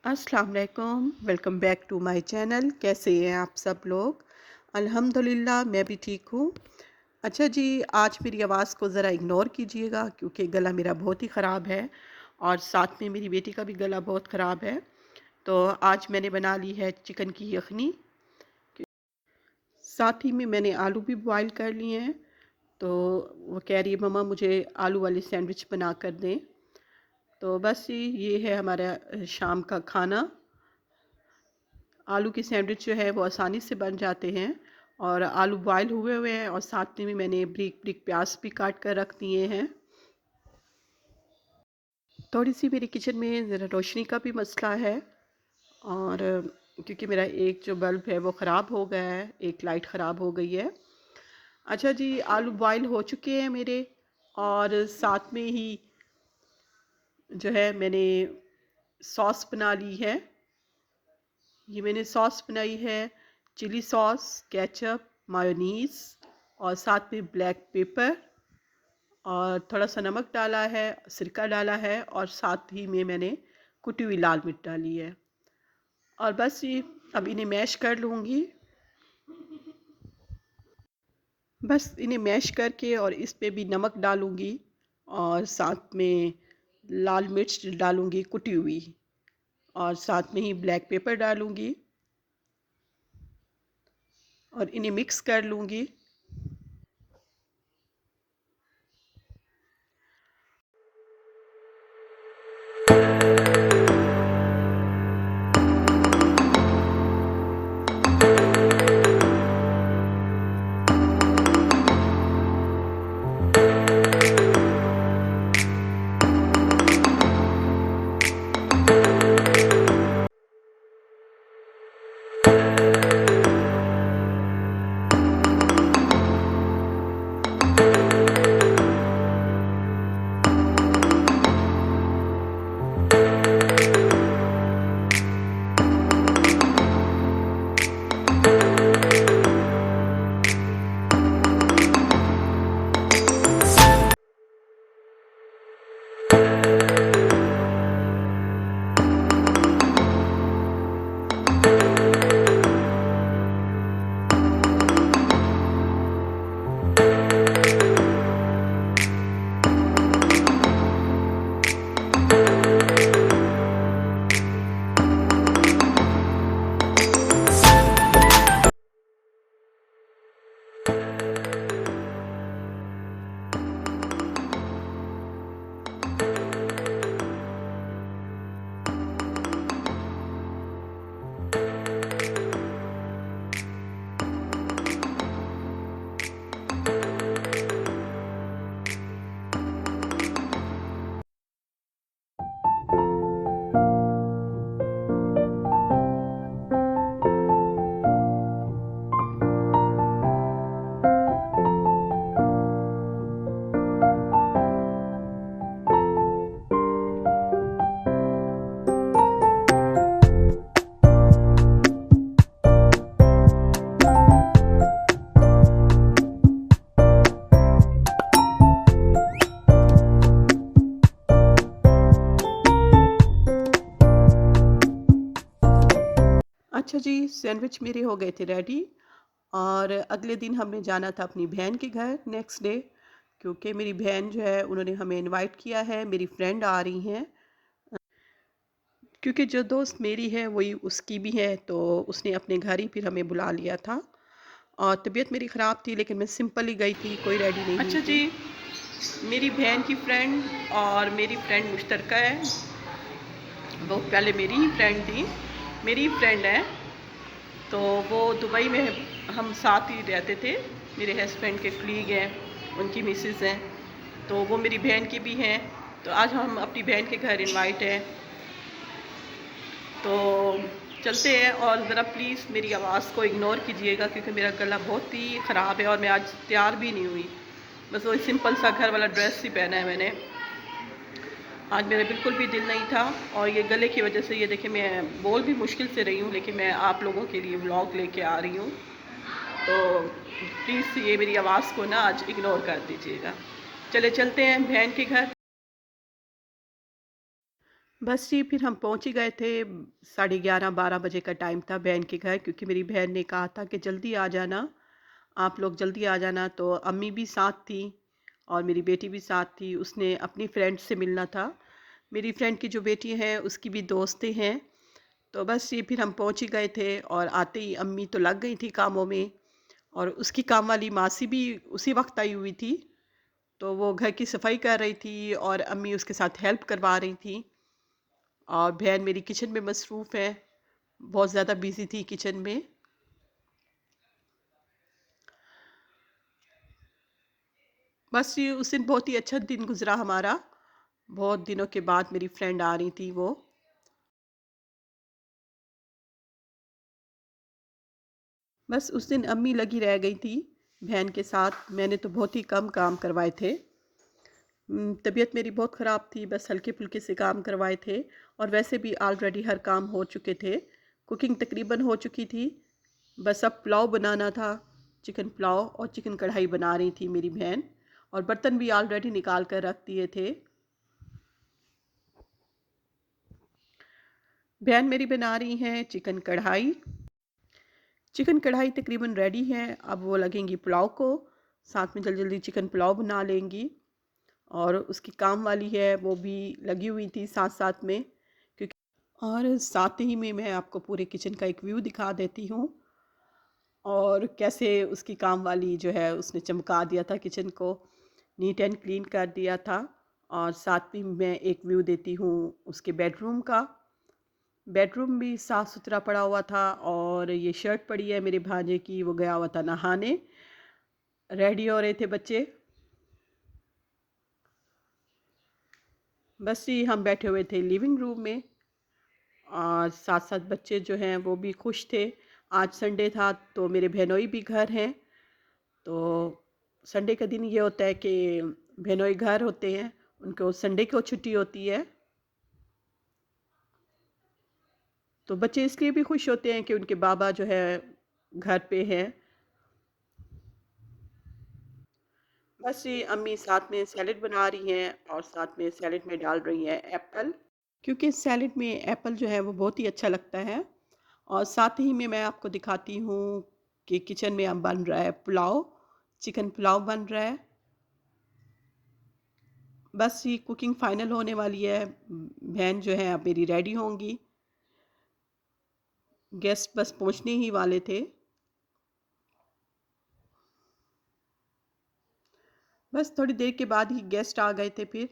अस्सलाम वालेकुम, welcome back to my channel. कैसे हैं आप सब लोग? अल्हम्दुलिल्लाह मैं भी ठीक हूँ। अच्छा जी, आज मेरी आवाज़ को ज़रा इग्नोर कीजिएगा क्योंकि गला मेरा बहुत ही ख़राब है और साथ में मेरी बेटी का भी गला बहुत ख़राब है। तो आज मैंने बना ली है चिकन की यखनी, साथ ही में मैंने आलू भी बॉयल कर लिए हैं। तो वो कह रही है मम्मा मुझे आलू वाले सैंडविच बना कर दें। तो बस ये है हमारा शाम का खाना। आलू के सैंडविच जो है वो आसानी से बन जाते हैं और आलू बॉयल हुए हुए हैं और साथ में मैंने ब्रिक ब्रिक प्याज भी काट कर रख दिए हैं। थोड़ी सी मेरी किचन में ज़रा रोशनी का भी मसला है और क्योंकि मेरा एक जो बल्ब है वो ख़राब हो गया है, एक लाइट ख़राब हो गई है। अच्छा जी, आलू बॉयल हो चुके हैं मेरे और साथ में ही जो है मैंने सॉस बना ली है। ये मैंने सॉस बनाई है चिली सॉस, केचप, मायोनीज़ और साथ में ब्लैक पेपर और थोड़ा सा नमक डाला है, सिरका डाला है और साथ ही में मैंने कुटी हुई लाल मिर्च डाली है। और बस ये अब इन्हें मैश कर लूँगी। बस इन्हें मैश करके और इस पे भी नमक डालूँगी और साथ में लाल मिर्च डालूँगी कुटी हुई और साथ में ही ब्लैक पेपर डालूँगी और इन्हें मिक्स कर लूँगी। अच्छा जी, सैंडविच मेरे हो गए थे रेडी और अगले दिन हमने जाना था अपनी बहन के घर नेक्स्ट डे, क्योंकि मेरी बहन जो है उन्होंने हमें इनवाइट किया है, मेरी फ्रेंड आ रही हैं। क्योंकि जो दोस्त मेरी है वही उसकी भी है, तो उसने अपने घर ही फिर हमें बुला लिया था। और तबीयत मेरी ख़राब थी लेकिन मैं सिंपल ही गई थी, कोई रेडी नहीं हुई अच्छा थी। जी, मेरी बहन की फ्रेंड और मेरी फ्रेंड मुश्तरका है। बहुत पहले मेरी ही फ्रेंड थी, मेरी ही फ्रेंड है। तो वो दुबई में हम साथ ही रहते थे। मेरे हस्बैंड के कलीग हैं, उनकी मिसेस हैं, तो वो मेरी बहन की भी हैं। तो आज हम अपनी बहन के घर इनवाइट हैं, तो चलते हैं। और ज़रा प्लीज़ मेरी आवाज़ को इग्नोर कीजिएगा क्योंकि मेरा गला बहुत ही ख़राब है और मैं आज तैयार भी नहीं हुई। बस वही सिंपल सा घर वाला ड्रेस ही पहना है मैंने। आज मेरा बिल्कुल भी दिल नहीं था और ये गले की वजह से ये देखिए मैं बोल भी मुश्किल से रही हूँ, लेकिन मैं आप लोगों के लिए व्लॉग लेके आ रही हूँ। तो प्लीज़ ये मेरी आवाज़ को ना आज इग्नोर कर दीजिएगा। चले चलते हैं बहन के घर। बस जी, फिर हम पहुँच ही गए थे। साढ़े 11-12 बजे का टाइम था बहन के घर, क्योंकि मेरी बहन ने कहा था कि जल्दी आ जाना, आप लोग जल्दी आ जाना। तो अम्मी भी साथ थी और मेरी बेटी भी साथ थी, उसने अपनी फ्रेंड से मिलना था। मेरी फ्रेंड की जो बेटी है उसकी भी दोस्तें हैं। तो बस ये फिर हम पहुँच ही गए थे और आते ही अम्मी तो लग गई थी कामों में, और उसकी काम वाली मासी भी उसी वक़्त आई हुई थी। तो वो घर की सफाई कर रही थी और अम्मी उसके साथ हेल्प करवा रही थी, और बहन मेरी किचन में मसरूफ़ है, बहुत ज़्यादा बिज़ी थी किचन में। बस ये उस दिन बहुत ही अच्छा दिन गुज़रा हमारा। बहुत दिनों के बाद मेरी फ्रेंड आ रही थी वो। बस उस दिन अम्मी लगी रह गई थी बहन के साथ, मैंने तो बहुत ही कम काम करवाए थे। तबीयत मेरी बहुत ख़राब थी, बस हल्के-फुल्के से काम करवाए थे, और वैसे भी ऑलरेडी हर काम हो चुके थे। कुकिंग तकरीबन हो चुकी थी, बस अब पुलाव बनाना था, चिकन पुलाव और चिकन कढ़ाई बना रही थी मेरी बहन, और बर्तन भी ऑलरेडी निकाल कर रख दिए थे। बहन मेरी बना रही हैं चिकन कढ़ाई। चिकन कढ़ाई तकरीबन रेडी है, अब वो लगेंगी पुलाव को, साथ में जल्दी जल्दी चिकन पुलाव बना लेंगी। और उसकी काम वाली है वो भी लगी हुई थी साथ साथ में, क्योंकि और साथ ही में मैं आपको पूरे किचन का एक व्यू दिखा देती हूँ, और कैसे उसकी काम वाली जो है उसने चमका दिया था किचन को, नीट एंड क्लीन कर दिया था। और साथ में मैं एक व्यू देती हूँ उसके बेडरूम का। बेडरूम भी साफ़ सुथरा पड़ा हुआ था, और ये शर्ट पड़ी है मेरे भांजे की, वो गया हुआ था नहाने, रेडी हो रहे थे बच्चे। बस ये हम बैठे हुए थे लिविंग रूम में, और साथ साथ बच्चे जो हैं वो भी खुश थे। आज संडे था तो मेरे बहनोई भी घर हैं। तो संडे का दिन ये होता है कि बहनोई घर होते हैं, उनको संडे को छुट्टी होती है। तो बच्चे इसलिए भी खुश होते हैं कि उनके बाबा जो है घर पे हैं। बस ये अम्मी साथ में सैलेड बना रही हैं, और साथ में सैलेड में डाल रही हैं एप्पल, क्योंकि सैलेड में एप्पल जो है वो बहुत ही अच्छा लगता है। और साथ ही में मैं आपको दिखाती हूँ कि किचन में अब बन रहा है पुलाव, चिकन पुलाव बन रहा है। बस ये कुकिंग फाइनल होने वाली है, बहन जो है अब मेरी रेडी होंगी, गेस्ट बस पहुँचने ही वाले थे। बस थोड़ी देर के बाद ही गेस्ट आ गए थे फिर।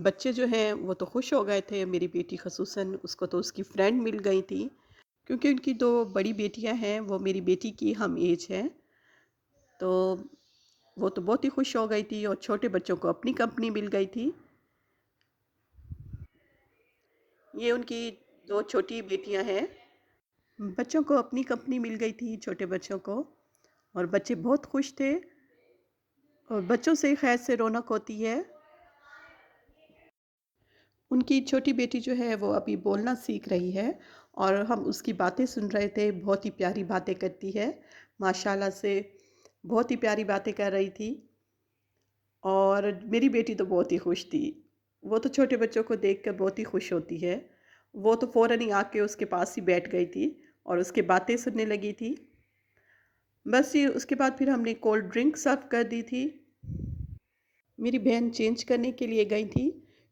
बच्चे जो हैं वो तो खुश हो गए थे, मेरी बेटी खसूसन, उसको तो उसकी फ्रेंड मिल गई थी, क्योंकि उनकी 2 बड़ी बेटियां हैं, वो मेरी बेटी की हम एज हैं। तो वो तो बहुत ही खुश हो गई थी, और छोटे बच्चों को अपनी कंपनी मिल गई थी। ये उनकी 2 छोटी बेटियां हैं। बच्चों को अपनी कंपनी मिल गई थी, छोटे बच्चों को, और बच्चे बहुत खुश थे, और बच्चों से खैर से रौनक होती है। उनकी छोटी बेटी जो है वो अभी बोलना सीख रही है, और हम उसकी बातें सुन रहे थे, बहुत ही प्यारी बातें करती है, माशाल्लाह से बहुत ही प्यारी बातें कर रही थी। और मेरी बेटी तो बहुत ही खुश थी, वो तो छोटे बच्चों को देखकर बहुत ही खुश होती है। वो तो फ़ौरन ही आके उसके पास ही बैठ गई थी और उसकी बातें सुनने लगी थी। बस ये उसके बाद फिर हमने कोल्ड ड्रिंक सर्व कर दी थी। मेरी बहन चेंज करने के लिए गई थी,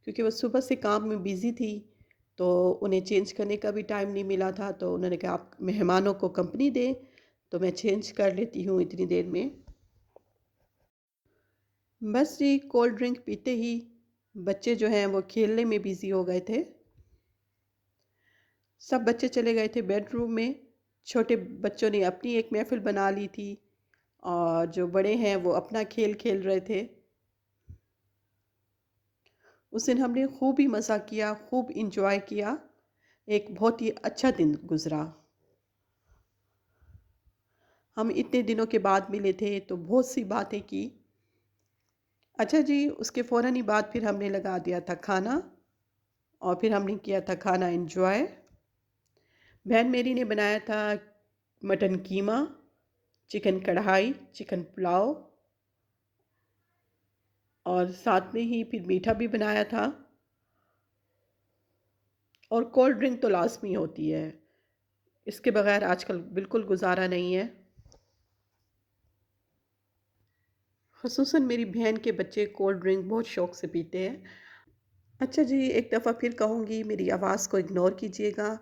क्योंकि वो सुबह से काम में बिज़ी थी, तो उन्हें चेंज करने का भी टाइम नहीं मिला था। तो उन्होंने कहा आप मेहमानों को कंपनी दें, तो मैं चेंज कर लेती हूँ इतनी देर में। बस ये कोल्ड ड्रिंक पीते ही बच्चे जो हैं वो खेलने में बिज़ी हो गए थे। सब बच्चे चले गए थे बेडरूम में। छोटे बच्चों ने अपनी एक महफ़िल बना ली थी, और जो बड़े हैं वो अपना खेल खेल रहे थे। उस दिन हमने खूब ही मज़ा किया, खूब एंजॉय किया। एक बहुत ही अच्छा दिन गुज़रा। हम इतने दिनों के बाद मिले थे तो बहुत सी बातें की। अच्छा जी, उसके फ़ौरन ही बाद फिर हमने लगा दिया था खाना, और फिर हमने किया था खाना एंजॉय। बहन मेरी ने बनाया था मटन कीमा, चिकन कढ़ाई, चिकन पुलाव, और साथ में ही फिर मीठा भी बनाया था। और कोल्ड ड्रिंक तो लाज़मी होती है, इसके बगैर आजकल बिल्कुल गुज़ारा नहीं है। ख़ुसूसन मेरी बहन के बच्चे कोल्ड ड्रिंक बहुत शौक़ से पीते हैं। अच्छा जी, एक दफ़ा फिर कहूँगी, मेरी आवाज़ को इग्नोर कीजिएगा।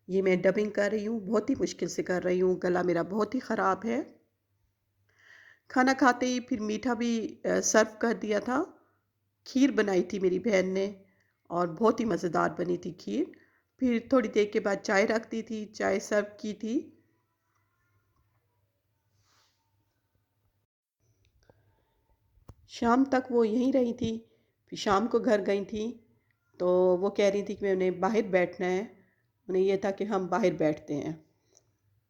ये मैं डबिंग कर रही हूँ, बहुत ही मुश्किल से कर रही हूँ, गला मेरा बहुत ही ख़राब है। खाना खाते ही फिर मीठा भी सर्व कर दिया था। खीर बनाई थी मेरी बहन ने और बहुत ही मज़ेदार बनी थी खीर। फिर थोड़ी देर के बाद चाय रख दी थी, चाय सर्व की थी। शाम तक वो यहीं रही थी, फिर शाम को घर गई थी, तो वो कह रही थी कि उन्हें बाहर बैठना है, उन्हें ये था कि हम बाहर बैठते हैं।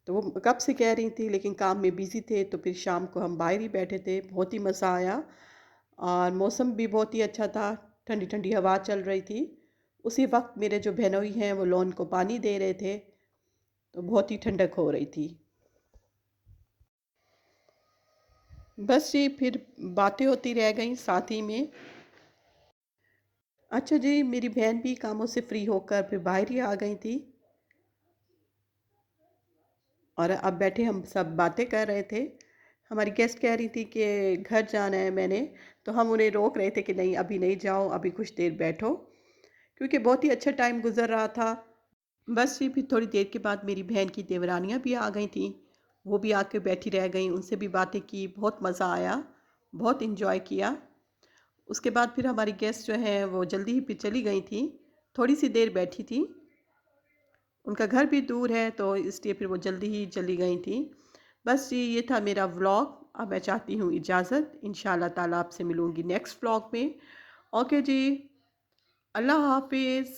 तो वो कब से कह रही थी, लेकिन काम में बिज़ी थे, तो फिर शाम को हम बाहर ही बैठे थे, बहुत ही मज़ा आया और मौसम भी बहुत ही अच्छा था, ठंडी-ठंडी हवा चल रही थी। उसी वक़्त मेरे जो बहनोई हैं, वो लॉन को पानी दे रहे थे, तो बहुत ही ठंडक हो रही थी। बस जी, फिर बातें होती रह गईं साथ ही में। अच्छा जी, मेरी बहन भी कामों से फ्री होकर फिर बाहर ही आ गई थी और अब बैठे हम सब बातें कर रहे थे। हमारी गेस्ट कह रही थी कि घर जाना है मैंने, तो हम उन्हें रोक रहे थे कि नहीं अभी नहीं जाओ, अभी कुछ देर बैठो, क्योंकि बहुत ही अच्छा टाइम गुज़र रहा था। बस जी, फिर थोड़ी देर के बाद मेरी बहन की देवरानियाँ भी आ गई थीं। वो भी आके बैठी रह गईं, उनसे भी बातें की, बहुत मज़ा आया, बहुत एन्जॉय किया। उसके बाद फिर हमारी गेस्ट जो हैं वो जल्दी ही फिर चली गई थीं, थोड़ी-सी देर बैठी थीं। उनका घर भी दूर है, तो इसलिए फिर वो जल्दी ही चली गई थीं। बस जी, ये था मेरा व्लॉग। अब मैं चाहती हूँ इजाज़त। इंशाअल्लाह ताला आपसे मिलूँगी नेक्स्ट व्लॉग में। ओके जी, अल्लाह हाफ़िज़।